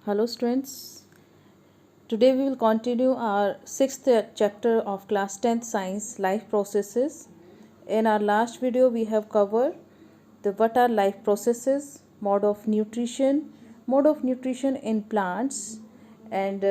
Hello students, today we will continue our 6th chapter of class 10th science life processes. In our last video we have covered what are life processes, mode of nutrition in plants and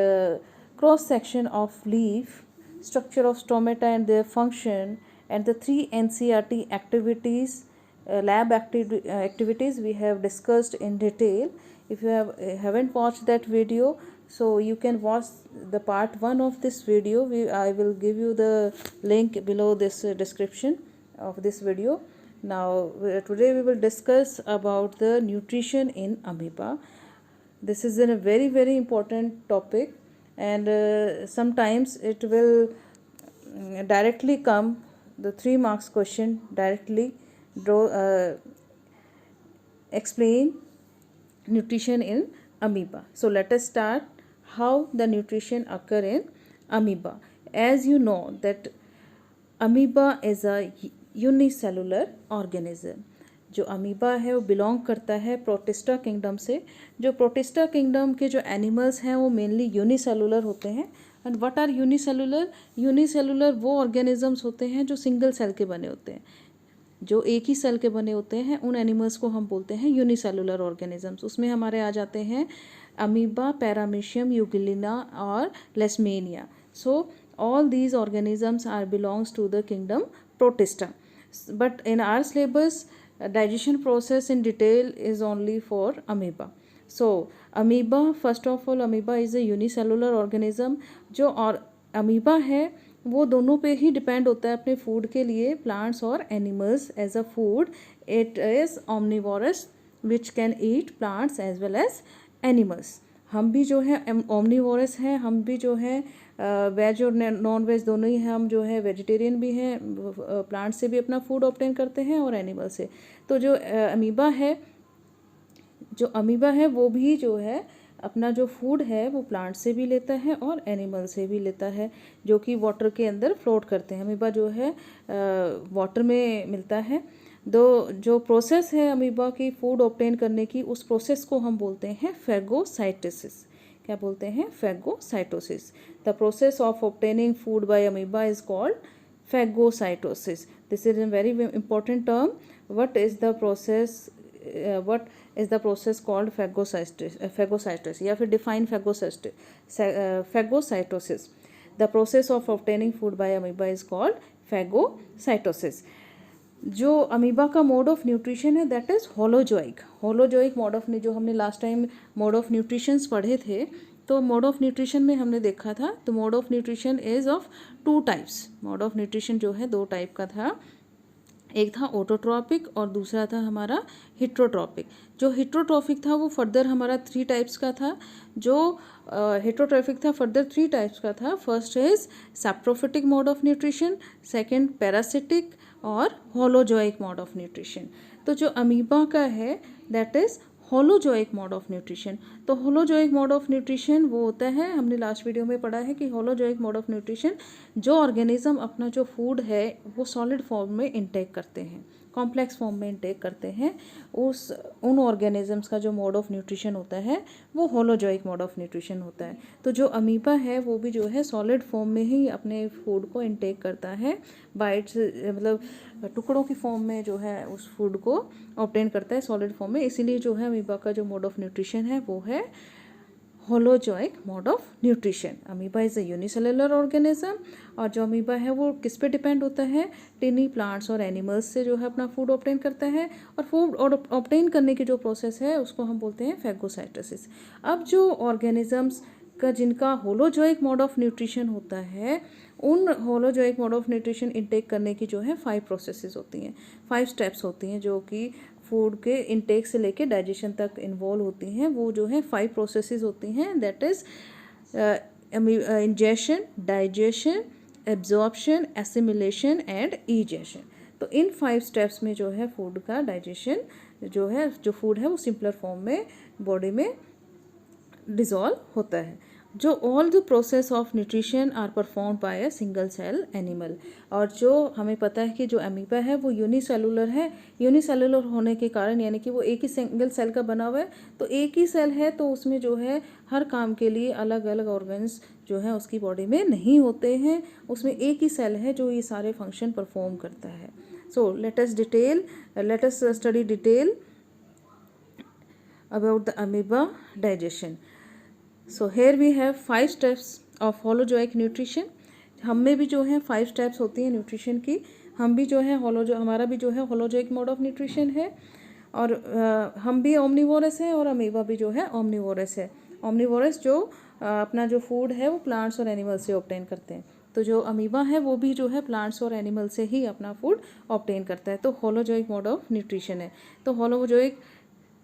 cross section of leaf, structure of stomata and their function, and the 3 NCERT activities, activities we have discussed in detail. If you haven't watched that video, so you can watch the part 1 of this video. I will give you the link below this description of this video. Now today we will discuss about the nutrition in amoeba. This is a very important topic, and sometimes it will directly come the 3 marks question directly explain nutrition in amoeba. So let us start how the nutrition occur in amoeba. As you know that amoeba is a unicellular organism. जो amoeba है वो belong करता है protista kingdom से. जो protista kingdom के जो animals हैं वो मेनली यूनिसेलुलर होते हैं. And what are unicellular? Unicellular वो ऑर्गेनिजम्स होते हैं जो सिंगल सेल के बने होते हैं, जो एक ही सेल के बने होते हैं. उन एनिमल्स को हम बोलते हैं यूनिसेलुलर ऑर्गेनिजम्स. उसमें हमारे आ जाते हैं अमीबा, पैरामीशियम, यूगिलिना और लेशमेनिया. सो all these organisms are belongs to the kingdom protista, but in our syllabus digestion process in detail is only for amoeba. So amoeba, first of all, amoeba is a unicellular organism. जो और amoeba है वो दोनों पे ही depend होता है अपने food के लिए, प्लांट्स और animals as a food. It is omnivorous which can eat plants as well as animals. हम भी जो है omnivorous हैं, हम भी जो है वेज और नॉन वेज दोनों ही हैं. हम जो है वेजिटेरियन भी हैं, प्लांट से भी अपना फूड ऑब्टेन करते हैं और एनिमल से. तो जो अमीबा है वो भी जो है अपना जो फूड है वो प्लांट से भी लेता है और एनिमल से भी लेता है, जो कि वाटर के अंदर फ्लोट करते हैं. अमीबा जो है वाटर में मिलता है. जो प्रोसेस है अमीबा की फूड ऑब्टेन करने की, उस प्रोसेस को हम बोलते हैं फेगोसाइटोसिस. क्या बोलते हैं? Phagocytosis. The process of obtaining food by amoeba is called phagocytosis. This is a very important term. What is the process called phagocytosis या फिर define phagocytosis. The process of obtaining food by amoeba is called phagocytosis. जो amoeba का mode of nutrition है that is holozoic. Holozoic mode of, जो हमने last time mode of nutritions पढ़े थे, तो मोड ऑफ न्यूट्रिशन में हमने देखा था तो mode of nutrition is of 2 types. Mode of nutrition जो है 2 टाइप का था. एक था ऑटोट्रॉपिक और दूसरा था हमारा हिट्रोट्रॉपिक. जो हिट्रोट्रॉपिक था वो फर्दर हमारा 3 टाइप्स का था. जो हिट्रोट्रॉपिक था फर्दर 3 टाइप्स का था. First is saprophytic mode of nutrition, second parasitic और होलोजोइक मोड ऑफ न्यूट्रिशन. तो जो अमीबा का है that is holozoic mode of nutrition. तो होलोजोइक मोड ऑफ न्यूट्रिशन वो होता है, हमने लास्ट वीडियो में पढ़ा है कि होलोजोइक मोड ऑफ न्यूट्रिशन जो ऑर्गेनिज्म अपना जो फूड है वो सॉलिड फॉर्म में इंटेक करते हैं, कॉम्प्लेक्स फॉर्म में इंटेक करते हैं. उन ऑर्गेनिजम्स का जो मोड ऑफ न्यूट्रिशन होता है वो होलोजोइक मोड ऑफ न्यूट्रिशन होता है. तो जो अमीबा है वो भी जो है सॉलिड फॉर्म में ही अपने फूड को इंटेक करता है, बाइट्स मतलब टुकड़ों की फॉर्म में जो है उस फूड को ऑब्टेन करता है सॉलिड फॉर्म में. इसीलिए जो है अमीबा का जो मोड ऑफ न्यूट्रिशन है वो है holozoic mode of nutrition. Amoeba is a unicellular organism. और जो अमीबा है वो किस पे डिपेंड होता है? टिनी प्लांट्स और एनिमल्स से जो है अपना फूड ऑब्टेन करता है. और फूड ऑब्टेन करने की जो प्रोसेस है उसको हम बोलते हैं फेगोसाइटोसिस. अब जो ऑर्गेनिजम्स का जिनका होलोजोइक मोड ऑफ न्यूट्रिशन होता है, उन holozoic mode of nutrition intake करने की जो है 5 प्रोसेसेस होती हैं, 5 स्टेप्स होती हैं जो कि फूड के इंटेक से लेके डाइजेशन तक इन्वॉल्व होती हैं. वो जो है 5 प्रोसेसेस होती हैं. That is ingestion, digestion, absorption, assimilation and ईजेशन. तो इन 5 स्टेप्स में जो है फूड का डाइजेशन जो है, जो फूड है वो सिंपलर फॉर्म में बॉडी में डिज़ोल्व होता है. जो all the process of nutrition are perform by a single cell animal. और जो हमें पता है कि जो अमीबा है वो यूनिसेलुलर है। यूनिसेलुलर होने के कारण यानी कि वो एक ही सिंगल सेल का बना हुआ है, तो एक ही सेल है तो उसमें जो है हर काम के लिए अलग अलग ऑर्गन्स जो है उसकी बॉडी में नहीं होते हैं, उसमें एक ही सेल है जो ये सारे फंक्शन परफॉर्म करता है। So let us study detail about the amoeba digestion. So here we have 5 steps of holozoic nutrition. हम में भी जो है 5 स्टेप्स होती हैं न्यूट्रिशन की। हम भी जो है हमारा भी जो है होलोजोइक मोड ऑफ न्यूट्रिशन है, और हम भी ओमनिवोरस है और अमीबा भी जो है ओमनिवोरस है। ओमनिवोरस जो अपना जो फूड है वो प्लांट्स और एनिमल से ऑब्टेन करते हैं, तो जो अमीबा है वो भी जो है प्लांट्स और एनिमल से ही अपना फूड ऑब्टेन करता है। तो होलोजोइक मोड ऑफ न्यूट्रिशन है। तो होलोजोइक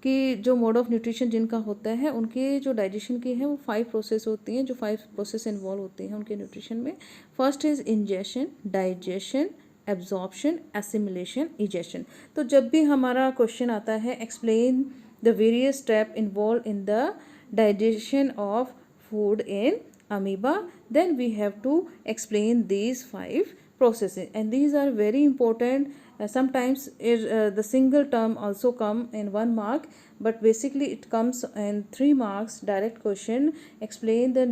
कि जो मोड ऑफ न्यूट्रिशन जिनका होता है उनकी जो डाइजेशन की है वो 5 प्रोसेस होती हैं, जो 5 प्रोसेस इन्वॉल्व होती हैं उनके न्यूट्रिशन में। First is ingestion, digestion, absorption, assimilation, egestion. तो जब भी हमारा क्वेश्चन आता है explain the various step involve in the digestion of food in amoeba, then we have to explain these 5 processes, and these are very important. Sometimes the single term also come in 1 mark, but basically it comes in 3 marks direct question. Explain the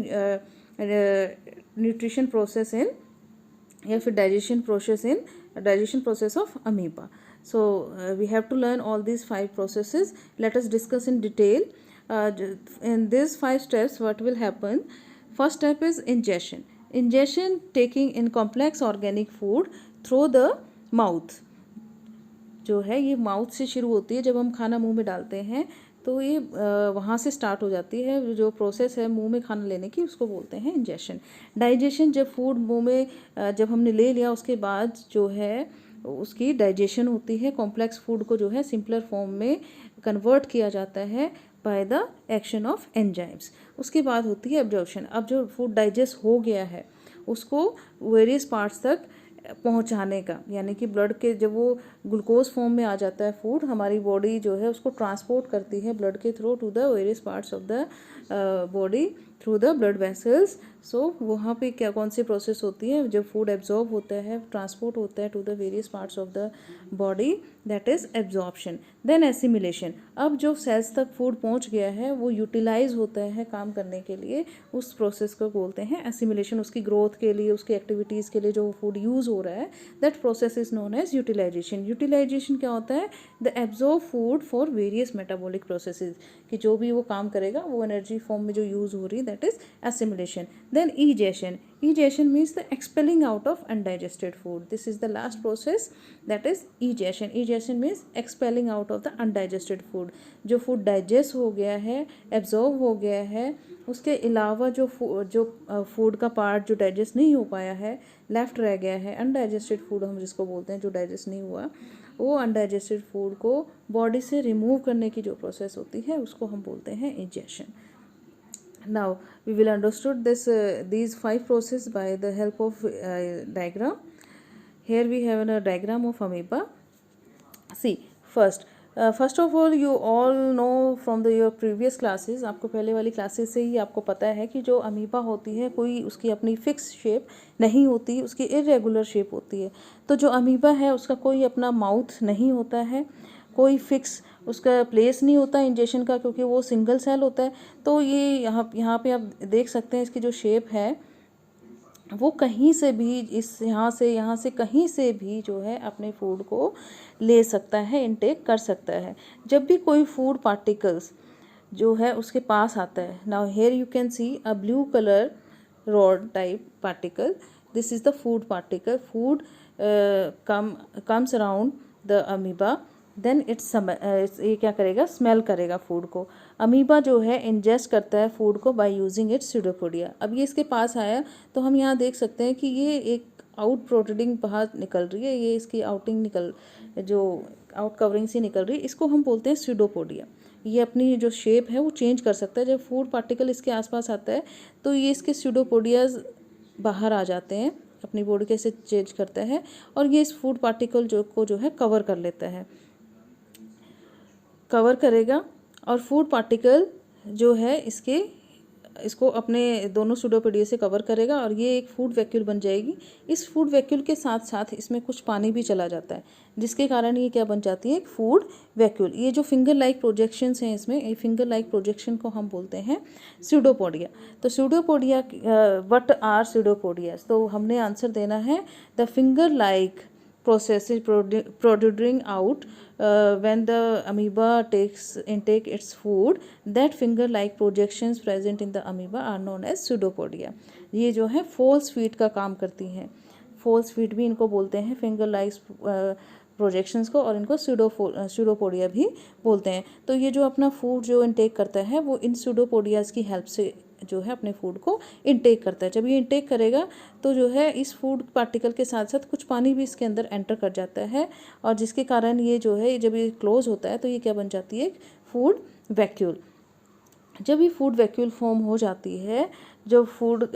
nutrition process in या फिर digestion process of amoeba. So we have to learn all these 5 processes. Let us discuss in detail. In these 5 steps what will happen. First step is ingestion. Ingestion, taking in complex organic food through the mouth. जो है ये mouth से शुरू होती है, जब हम खाना मुंह में डालते हैं तो ये वहाँ से स्टार्ट हो जाती है। जो प्रोसेस है मुंह में खाना लेने की उसको बोलते हैं इंजेशन। डाइजेशन, जब फूड मुंह में जब हमने ले लिया उसके बाद जो है उसकी डाइजेशन होती है। कॉम्प्लेक्स फूड को जो है सिंपलर फॉर्म में कन्वर्ट किया जाता है by the action of enzymes. उसके बाद होती है एब्जॉर्प्शन। अब जो फूड डाइजेस्ट हो गया है उसको वेरियस पार्ट्स तक पहुंचाने का, यानी कि ब्लड के जब वो ग्लूकोज फॉर्म में आ जाता है फूड, हमारी बॉडी जो है उसको ट्रांसपोर्ट करती है ब्लड के through to the various parts of the body through the blood vessels. So वहाँ पे क्या कौन सी प्रोसेस होती है, जब फूड एब्जॉर्ब होता है ट्रांसपोर्ट होता है to the various parts of the body, that is absorption. Then assimilation, अब जो सेल्स तक फूड पहुँच गया है वो यूटिलाइज होता है काम करने के लिए, उस प्रोसेस को बोलते हैं एसिमिलेशन। उसकी ग्रोथ के लिए, उसकी एक्टिविटीज़ के लिए जो फूड यूज़ हो रहा है, that process is known as utilization. Utilization क्या होता है, the absorb food for various metabolic processes, कि जो भी वो काम करेगा वो एनर्जी फॉर्म में जो यूज़ हो रही है, that is assimilation. Then egestion, egestion means the expelling out of undigested food. This is the last process, that is egestion. Egestion means expelling out of the undigested food. जो food digest हो गया है, absorb हो गया है, उसके अलावा जो food का part जो digest नहीं हो पाया है, left रह गया है, undigested food हम जिसको बोलते हैं, जो digest नहीं हुआ, वो undigested food को body से remove करने की जो process होती है उसको हम बोलते हैं egestion. Now we will understood these 5 processes by the help of diagram. Here we have a diagram of amoeba. See, first of all you all know from your previous classes, आपको पहले वाली classes से ही आपको पता है कि जो amoeba होती है कोई उसकी अपनी फिक्स शेप नहीं होती, उसकी इरेगुलर शेप होती है। तो जो अमीबा है उसका कोई अपना माउथ नहीं होता है, कोई फिक्स उसका प्लेस नहीं होता इंजेक्शन का, क्योंकि वो सिंगल सेल होता है। तो ये यहाँ पे आप देख सकते हैं इसकी जो शेप है वो कहीं से भी, इस यहाँ से कहीं से भी जो है अपने फूड को ले सकता है, इनटेक कर सकता है। जब भी कोई फूड पार्टिकल्स जो है उसके पास आता है, now here you can see a blue colour rod type particle, this is the food particle. Food comes around the amoeba, then it's ये क्या करेगा, स्मेल करेगा फूड को। अमीबा जो है इंजेस्ट करता है फूड को बाय यूजिंग इट्स स्यूडोपोडिया। अब ये इसके पास आया तो हम यहाँ देख सकते हैं कि ये एक आउट प्रोट्रूडिंग बाहर निकल रही है, ये इसकी जो आउट कवरिंग से निकल रही है, इसको हम बोलते हैं स्यूडोपोडिया। ये अपनी जो शेप है वो चेंज कर सकता है। जब फूड पार्टिकल इसके आसपास आता है तो ये इसके स्यूडोपोडियाज बाहर आ जाते हैं, अपनी बॉडी के से चेंज करता है, और ये इस फूड पार्टिकल जो है कवर कर लेता है, कवर करेगा। और फूड पार्टिकल जो है इसके इसको अपने दोनों सूडोपोडिया से कवर करेगा और ये एक फूड वैक्यूल बन जाएगी। इस फूड वैक्यूल के साथ साथ इसमें कुछ पानी भी चला जाता है, जिसके कारण ये क्या बन जाती है, एक फूड वैक्यूल। ये जो फिंगर लाइक प्रोजेक्शंस हैं इसमें, ये फिंगर लाइक प्रोजेक्शन को हम बोलते हैं सूडोपोडिया। तो सूडोपोडिया, व्हाट आर सूडोपोडियाज? तो हमने आंसर देना है the finger like processes protruding out when the amoeba intake its food. That finger like projections present in the amoeba are known as pseudopodia. ये जो है false feet का काम करती हैं, false feet भी इनको बोलते हैं, फिंगर लाइक प्रोजेक्शंस को, और इनको सूडोपोडिया भी बोलते हैं। तो ये जो अपना फूड जो इनटेक करता है वो इन सूडोपोडियाज की हेल्प से जो है अपने फूड को इनटेक करता है। जब ये इनटेक करेगा तो जो है इस फूड पार्टिकल के साथ साथ कुछ पानी भी इसके अंदर एंटर कर जाता है, और जिसके कारण ये जो है जब ये क्लोज होता है तो ये क्या बन जाती है, फूड वैक्यूल। जब ये फूड वैक्यूल फॉर्म हो जाती है, जो फूड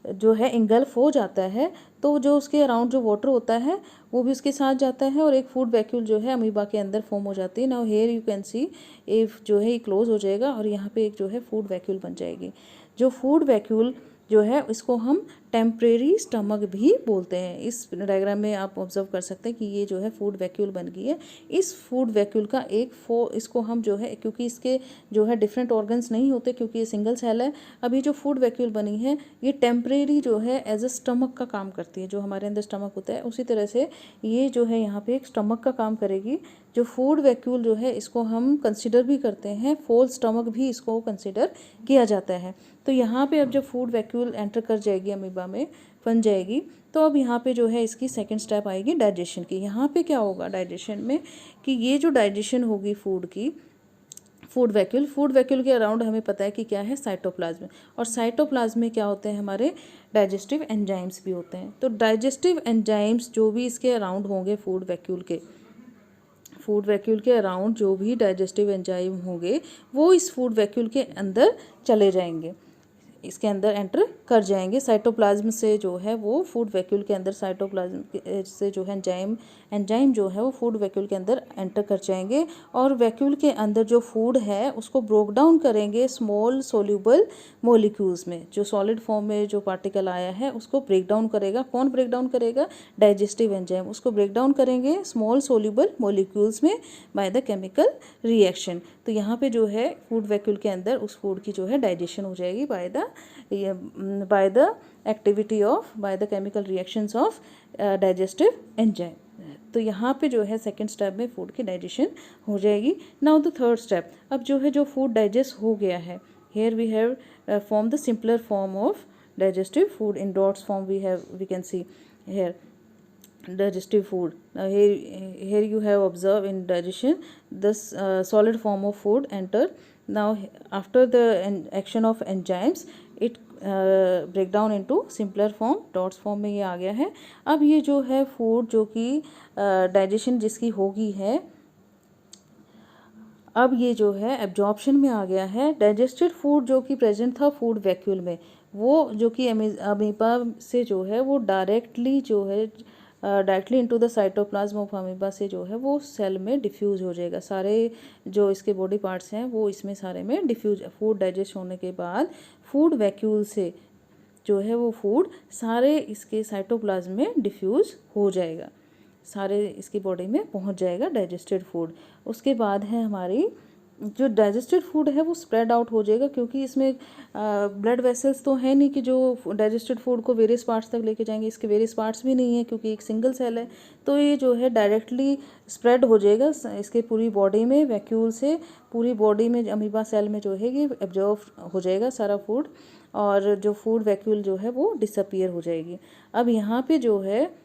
जो है इंगल्फ हो जाता है, तो जो उसके अराउंड जो वाटर होता है वो भी उसके साथ जाता है और एक फूड वैक्यूल जो है अमीबा के अंदर फॉर्म हो जाती है। Now here you can see if जो है ये क्लोज हो जाएगा और यहाँ पे एक जो है फूड वैक्यूल बन जाएगी। जो फूड वैक्यूल जो है इसको हम टेम्परेरी स्टमक भी बोलते हैं। इस डायग्राम में आप ऑब्जर्व कर सकते हैं कि ये जो है फूड वैक्यूल बन गई है। इस फूड वैक्यूल का इसको हम जो है, क्योंकि इसके जो है डिफरेंट ऑर्गन्स नहीं होते क्योंकि ये सिंगल सेल है, अभी जो फूड वैक्यूल बनी है ये टेम्परेरी जो है एज अ स्टमक का काम करती है। जो हमारे अंदर स्टमक होता है उसी तरह से ये जो है यहाँ पे एक स्टमक का काम करेगी। जो फूड वैक्यूल जो है इसको हम कंसिडर भी करते हैं, फुल स्टमक भी इसको कंसिडर किया जाता है। तो यहाँ पे अब जब फूड वैक्यूल एंटर कर जाएगी अमीबा में, बन जाएगी, तो अब यहाँ पे जो है इसकी सेकंड स्टेप आएगी डाइजेशन की। यहाँ पे क्या होगा डाइजेशन में कि ये जो डाइजेशन होगी फूड की, फूड वैक्यूल के अराउंड हमें पता है कि क्या है, साइटोप्लाज्म। और साइटोप्लाज्म में क्या होते हैं, हमारे डाइजेस्टिव एंजाइम्स भी होते हैं। तो डाइजेस्टिव एंजाइम्स जो भी इसके अराउंड होंगे फूड वैक्यूल के अराउंड जो भी डाइजेस्टिव एंजाइम होंगे वो इस फूड वैक्यूल के अंदर चले जाएंगे, इसके अंदर एंटर कर जाएंगे। साइटोप्लाज्म से जो है वो फूड वैक्यूल के अंदर, साइटोप्लाज्म से जो है एंजाइम जो है वो फूड वैक्यूल के अंदर एंटर कर जाएंगे और वैक्यूल के अंदर जो फूड है उसको ब्रोक डाउन करेंगे स्मॉल सोल्यूबल मॉलिक्यूल्स में। जो सॉलिड फॉर्म में जो पार्टिकल आया है उसको ब्रेक डाउन करेगा। कौन ब्रेक डाउन करेगा, डाइजेस्टिव एंजाइम उसको ब्रेक डाउन करेंगे स्मॉल सोल्यूबल मॉलिक्यूल्स में बाय द केमिकल रिएक्शन। तो यहाँ पे जो है फूड वैक्यूल के अंदर उस फूड की जो है डाइजेशन हो जाएगी by the activity of, by the chemical reactions of digestive enzyme. तो यहाँ पे जो है सेकंड स्टेप में फूड की डाइजेशन हो जाएगी। नाउ द थर्ड स्टेप, अब जो है जो फूड डाइजेस्ट हो गया है, here we have form the simpler form of digestive food in dots form we can see here digestive food. Now here you have observed in digestion this solid form of food enter. Now after the action of enzymes it break down into simpler form, dots form में ये आ गया है। अब ये जो है food जो कि डाइजेशन जिसकी होगी है, अब ये जो है एब्जॉर्प्शन में आ गया है। डाइजेस्टेड फूड जो कि प्रेजेंट था फूड वैक्यूल में, वो जो कि अमीबा से जो है वो directly into the cytoplasm of amoeba से जो है वो सेल में डिफ्यूज़ हो जाएगा। सारे जो इसके बॉडी पार्ट्स हैं वो इसमें सारे में डिफ्यूज, फूड डाइजेस्ट होने के बाद फूड वैक्यूल से जो है वो फूड सारे इसके साइटोप्लाज्म में डिफ्यूज़ हो जाएगा, सारे इसकी बॉडी में पहुंच जाएगा डाइजेस्टेड फूड। उसके बाद है हमारी जो डाइजेस्टेड फूड है वो स्प्रेड आउट हो जाएगा, क्योंकि इसमें ब्लड वेसल्स तो है नहीं कि जो डाइजेस्टेड फूड को वेरियस पार्ट्स तक लेके जाएंगे। इसके वेरियस पार्ट्स भी नहीं है क्योंकि एक सिंगल सेल है। तो ये जो है डायरेक्टली स्प्रेड हो जाएगा इसके पूरी बॉडी में, वैक्यूल से पूरी बॉडी में अमीबा सेल में जो है ये एब्जॉर्ब हो जाएगा सारा फूड, और जो फूड वैक्यूल जो है वो डिसअपियर हो जाएगी। अब यहाँ पे जो है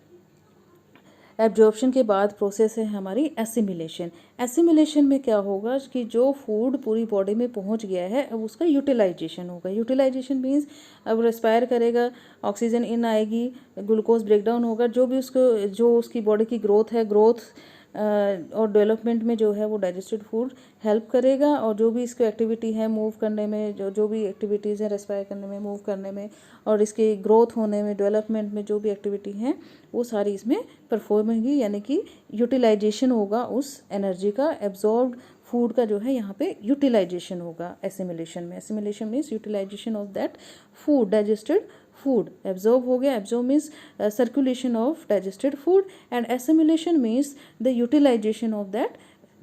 एब्जॉर्प्शन के बाद प्रोसेस है हमारी एसिमिलेशन। एसिमिलेशन में क्या होगा कि जो फूड पूरी बॉडी में पहुंच गया है अब उसका यूटिलाइजेशन होगा। यूटिलाइजेशन मीन्स अब रेस्पायर करेगा, ऑक्सीजन इन आएगी, ग्लूकोज ब्रेकडाउन होगा, जो उसकी बॉडी की ग्रोथ है, ग्रोथ और डेवलपमेंट में जो है वो डाइजेस्टेड फूड हेल्प करेगा। और जो भी इसकी एक्टिविटी है मूव करने में, जो भी एक्टिविटीज़ है रेस्पायर करने में, मूव करने में और इसकी ग्रोथ होने में, डेवलपमेंट में जो भी एक्टिविटी हैं वो सारी इसमें परफॉर्म होंगी, यानी कि यूटिलाइजेशन होगा उस एनर्जी का। एब्जॉर्ब्ड फूड का जो है यहाँ पे यूटिलाइजेशन होगा एसिमिलेशन में. Assimilation means utilization of that food, digested food. Absorb हो गया, absorb means circulation of digested food, and assimilation means the utilization of that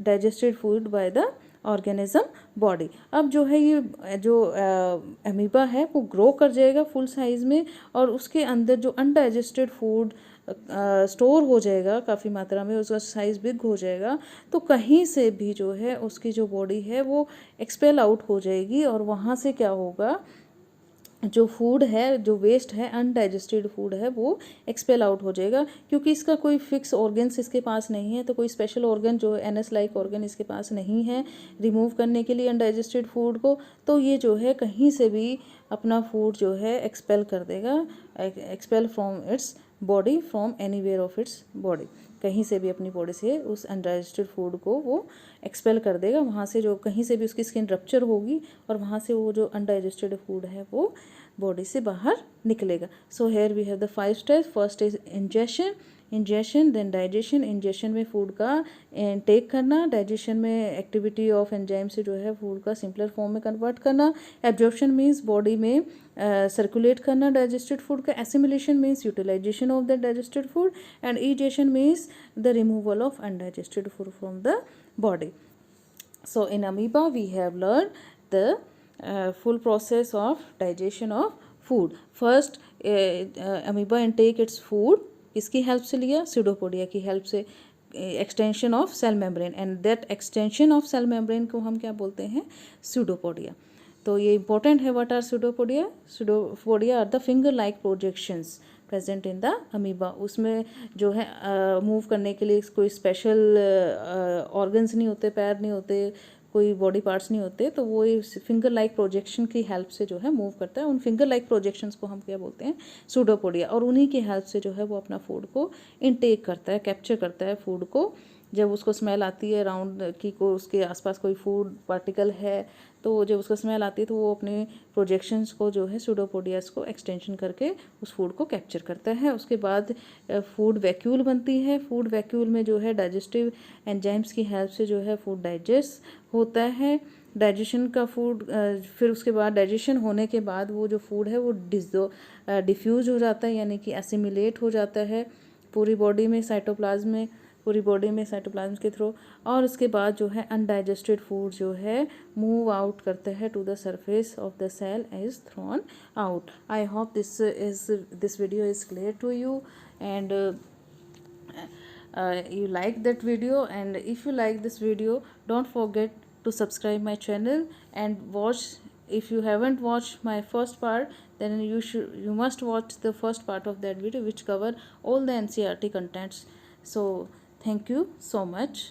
digested food by the organism body. अब जो है ये जो अमीबा है वो ग्रो कर जाएगा फुल साइज़ में, और उसके अंदर जो अनडाइजेस्टेड फूड स्टोर हो जाएगा काफ़ी मात्रा में, उसका साइज़ बिग हो जाएगा, तो कहीं से भी जो है उसकी जो बॉडी है वो एक्सपेल आउट हो जाएगी, और वहाँ से क्या होगा, जो फूड है, जो वेस्ट है, अनडाइजेस्टेड फूड है, वो एक्सपेल आउट हो जाएगा. क्योंकि इसका कोई फिक्स ऑर्गन्स इसके पास नहीं है, तो कोई स्पेशल ऑर्गन जो एनएस लाइक ऑर्गन इसके पास नहीं है रिमूव करने के लिए अनडाइजेस्टेड फूड को, तो ये जो है कहीं से भी अपना फूड जो है एक्सपेल कर देगा, expel from its body, from anywhere of its body. कहीं से भी अपनी बॉडी से उस अनडाइजेस्टेड फूड को वो एक्सपेल कर देगा. वहाँ से जो कहीं से भी उसकी स्किन रप्चर होगी, और वहाँ से वो जो अनडाइजेस्टेड फूड है वो बॉडी से बाहर निकलेगा. So here we have the 5 steps. First is ingestion, then digestion. Ingestion में फूड का टेक करना, डाइजेशन में एक्टिविटी ऑफ एंजाइम से जो है फूड का सिंपलर फॉर्म में कन्वर्ट करना. एब्जॉर्प्शन मीन्स बॉडी में सर्कुलेट करना डाइजेस्टेड फूड का. Assimilation means utilization of the digested food, and egestion means the removal of undigested food from the body. So in amoeba we have learned the full process of digestion of food. First amoeba intake its food किसकी help से लिया, pseudopodia की help से, extension of cell membrane, and that extension of cell membrane को हम क्या बोलते हैं, स्यूडोपोडिया. तो ये इंपॉर्टेंट है. What are pseudopodia? Pseudopodia are the finger like projections present in the amoeba. उसमें जो है मूव करने के लिए कोई स्पेशल ऑर्गन्स नहीं होते, पैर नहीं होते, कोई बॉडी पार्ट्स नहीं होते, तो वो इस फिंगर लाइक प्रोजेक्शन की हेल्प से जो है मूव करता है. उन फिंगर लाइक प्रोजेक्शंस को हम क्या बोलते हैं, स्यूडोपोडिया. और उन्हीं की हेल्प से जो है वो अपना फूड को इनटेक करता है, कैप्चर करता है फूड को. जब उसको स्मेल आती है राउंड की, को उसके आसपास कोई फूड पार्टिकल है, तो जब उसको स्मेल आती है तो वो अपने प्रोजेक्शंस को जो है स्यूडोपोडियास को एक्सटेंशन करके उस फूड को कैप्चर करता है. उसके बाद फूड वैक्यूल बनती है. फूड वैक्यूल में जो है डाइजेस्टिव एंजाइम्स की हेल्प से जो है फूड डाइजेस्ट होता है. डाइजेशन का फूड, फिर उसके बाद डाइजेशन होने के बाद वो जो फूड है वो डिफ्यूज हो जाता है, यानी कि एसिमिलेट हो जाता है पूरी बॉडी में, साइटोप्लाज्म में, पूरी बॉडी में साइटोप्लाज्म के थ्रू. और उसके बाद जो है अनडाइजेस्टेड फूड जो है मूव आउट करते हैं to the surface of the cell is thrown out. I hope this video is clear to you, and you like that video, and if you like this video, don't forget to subscribe my channel and watch. If you haven't watched my first part, then you must watch the first part of that video, which cover all the NCERT contents. So thank you so much.